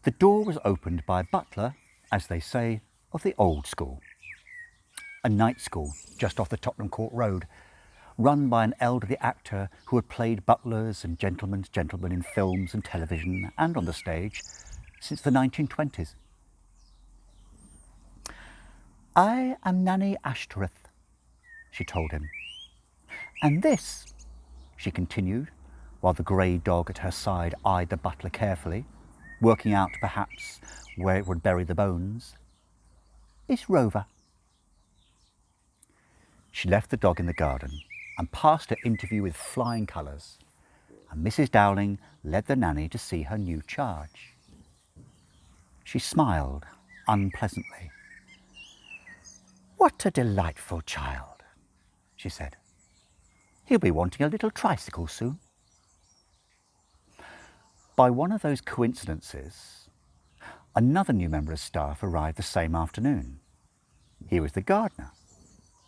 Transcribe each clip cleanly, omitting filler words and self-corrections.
The door was opened by a butler, as they say, of the old school. A night school just off the Tottenham Court Road, run by an elderly actor who had played butlers and gentlemen's gentlemen in films and television and on the stage since the 1920s. "I am Nanny Ashtoreth," she told him. "And this," she continued, while the grey dog at her side eyed the butler carefully, working out perhaps where it would bury the bones, "is Rover." She left the dog in the garden and passed her interview with flying colours, and Mrs. Dowling led the nanny to see her new charge. She smiled unpleasantly. "What a delightful child," she said. "He'll be wanting a little tricycle soon." By one of those coincidences, another new member of staff arrived the same afternoon. He was the gardener,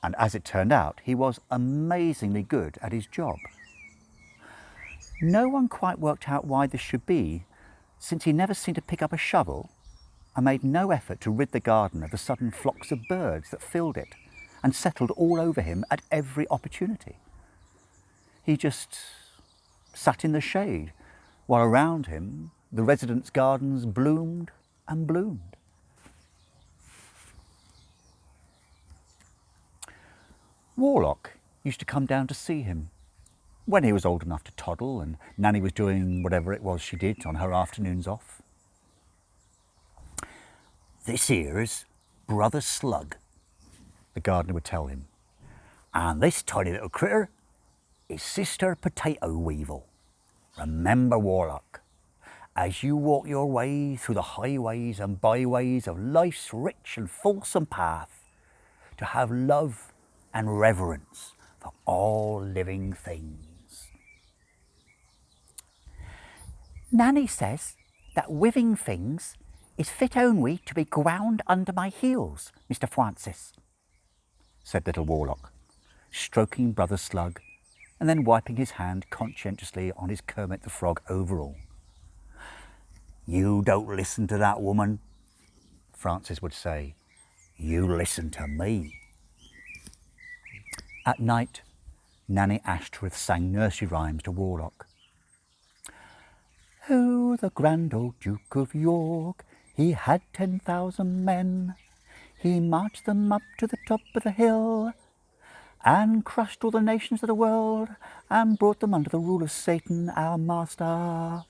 and as it turned out, he was amazingly good at his job. No one quite worked out why this should be, since he never seemed to pick up a shovel and made no effort to rid the garden of the sudden flocks of birds that filled it and settled all over him at every opportunity. He just sat in the shade, while around him the residents' gardens bloomed and bloomed. Warlock used to come down to see him when he was old enough to toddle and Nanny was doing whatever it was she did on her afternoons off. "This here's Brother Slug," the gardener would tell him, "and this tiny little critter is Sister Potato Weevil. Remember, Warlock, as you walk your way through the highways and byways of life's rich and fulsome path, to have love and reverence for all living things." "Nanny says that living things is fit only to be ground under my heels, Mr. Francis," said little Warlock, stroking Brother Slug and then wiping his hand conscientiously on his Kermit the Frog overall. "You don't listen to that woman," Francis would say. "You listen to me." At night, Nanny Ashtoreth sang nursery rhymes to Warlock. "Oh, the grand old Duke of York, he had 10,000 men. He marched them up to the top of the hill and crushed all the nations of the world and brought them under the rule of Satan, our master.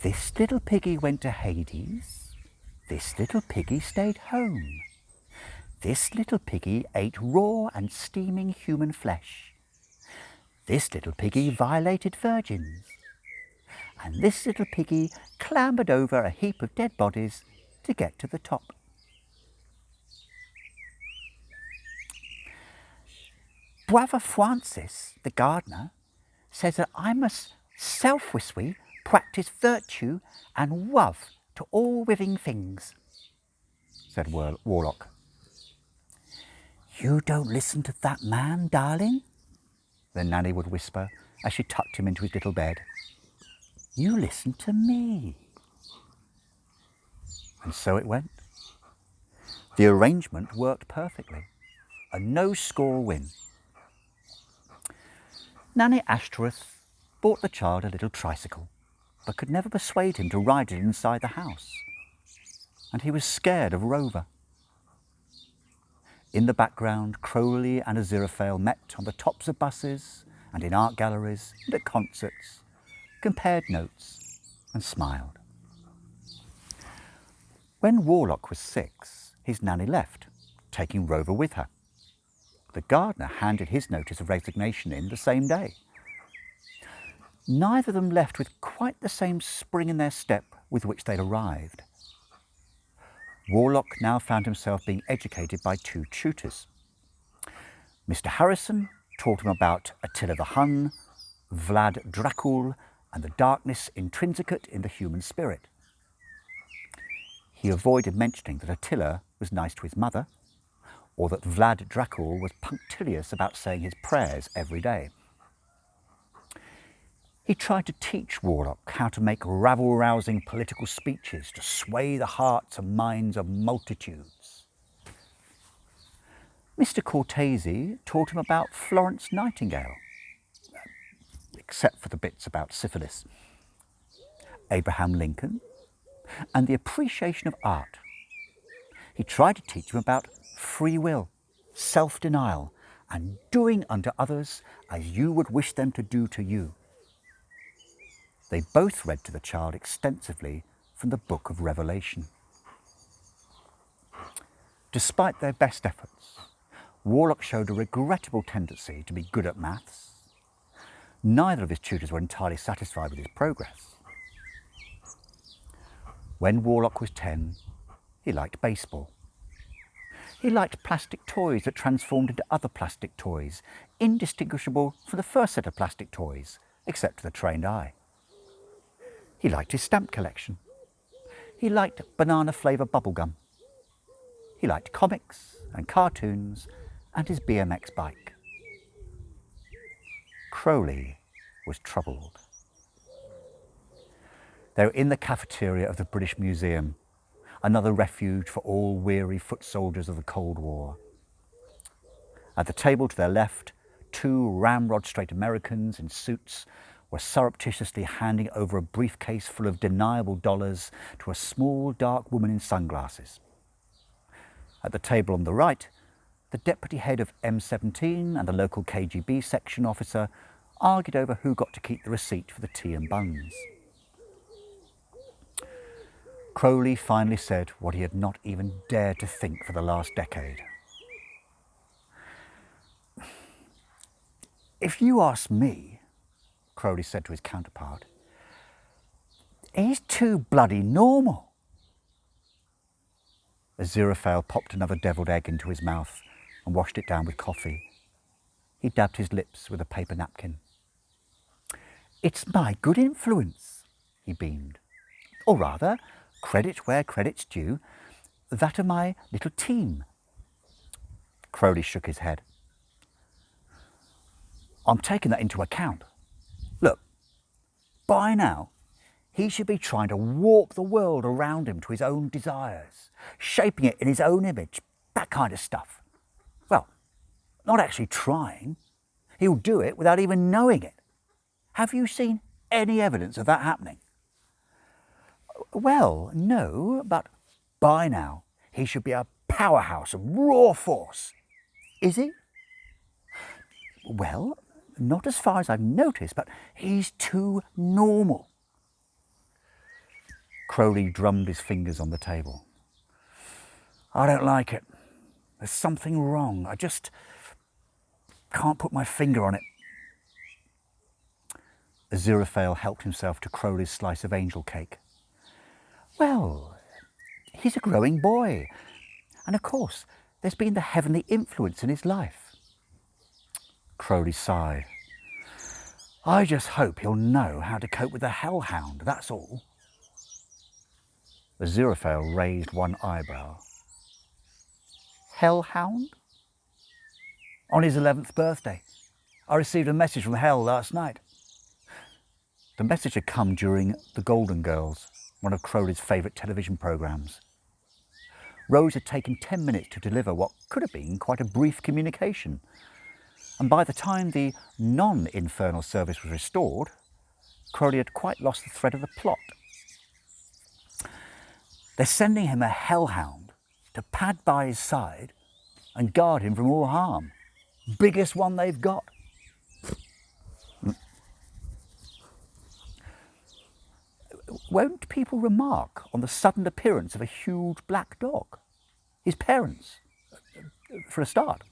This little piggy went to Hades. This little piggy stayed home. This little piggy ate raw and steaming human flesh. This little piggy violated virgins. And this little piggy clambered over a heap of dead bodies to get to the top." "Brother Francis, the gardener, says that I must selflessly practice virtue and love to all living things," said Warlock. "You don't listen to that man, darling," the nanny would whisper as she tucked him into his little bed. "You listen to me." And so it went. The arrangement worked perfectly. A no-score win. Nanny Ashtoreth bought the child a little tricycle, but could never persuade him to ride it inside the house. And he was scared of Rover. In the background, Crowley and Aziraphale met on the tops of buses and in art galleries and at concerts, compared notes and smiled. When Warlock was 6, his nanny left, taking Rover with her. The gardener handed his notice of resignation in the same day. Neither of them left with quite the same spring in their step with which they'd arrived. Warlock now found himself being educated by 2 tutors. Mr. Harrison taught him about Attila the Hun, Vlad Dracul, and the darkness intrinsicate in the human spirit. He avoided mentioning that Attila was nice to his mother, or that Vlad Dracul was punctilious about saying his prayers every day. He tried to teach Warlock how to make rabble-rousing political speeches to sway the hearts and minds of multitudes. Mr. Cortese taught him about Florence Nightingale, except for the bits about syphilis, Abraham Lincoln, and the appreciation of art. He tried to teach him about free will, self-denial, and doing unto others as you would wish them to do to you. They both read to the child extensively from the book of Revelation. Despite their best efforts, Warlock showed a regrettable tendency to be good at maths. Neither of his tutors were entirely satisfied with his progress. When Warlock was 10, he liked baseball. He liked plastic toys that transformed into other plastic toys, indistinguishable from the first set of plastic toys, except to the trained eye. He liked his stamp collection. He liked banana-flavour bubblegum. He liked comics and cartoons and his BMX bike. Crowley was troubled. They were in the cafeteria of the British Museum, another refuge for all weary foot soldiers of the Cold War. At the table to their left, two ramrod-straight Americans in suits were surreptitiously handing over a briefcase full of deniable dollars to a small, dark woman in sunglasses. At the table on the right, the deputy head of M17 and the local KGB section officer argued over who got to keep the receipt for the tea and buns. Crowley finally said what he had not even dared to think for the last decade. "If you ask me," Crowley said to his counterpart, "he's too bloody normal." Aziraphale popped another devilled egg into his mouth and washed it down with coffee. He dabbed his lips with a paper napkin. "It's my good influence," he beamed. "Or rather, credit where credit's due, that of my little team." Crowley shook his head. "I'm taking that into account. Look, by now, he should be trying to warp the world around him to his own desires, shaping it in his own image, that kind of stuff. Well, not actually trying. He'll do it without even knowing it. Have you seen any evidence of that happening?" "Well, no, but by now he should be a powerhouse of raw force." "Is he?" "Well, not as far as I've noticed, but he's too normal." Crowley drummed his fingers on the table. "I don't like it. There's something wrong. I just can't put my finger on it." Aziraphale helped himself to Crowley's slice of angel cake. "Well, he's a growing boy. And of course, there's been the heavenly influence in his life." Crowley sighed. "I just hope he'll know how to cope with the hellhound, that's all." Aziraphale raised one eyebrow. "Hellhound?" "On his 11th birthday. I received a message from hell last night." The message had come during The Golden Girls, one of Crowley's favourite television programmes. Rose had taken 10 minutes to deliver what could have been quite a brief communication, and by the time the non-infernal service was restored, Crowley had quite lost the thread of the plot. "They're sending him a hellhound to pad by his side and guard him from all harm. Biggest one they've got." "Won't people remark on the sudden appearance of a huge black dog? His parents, for a start."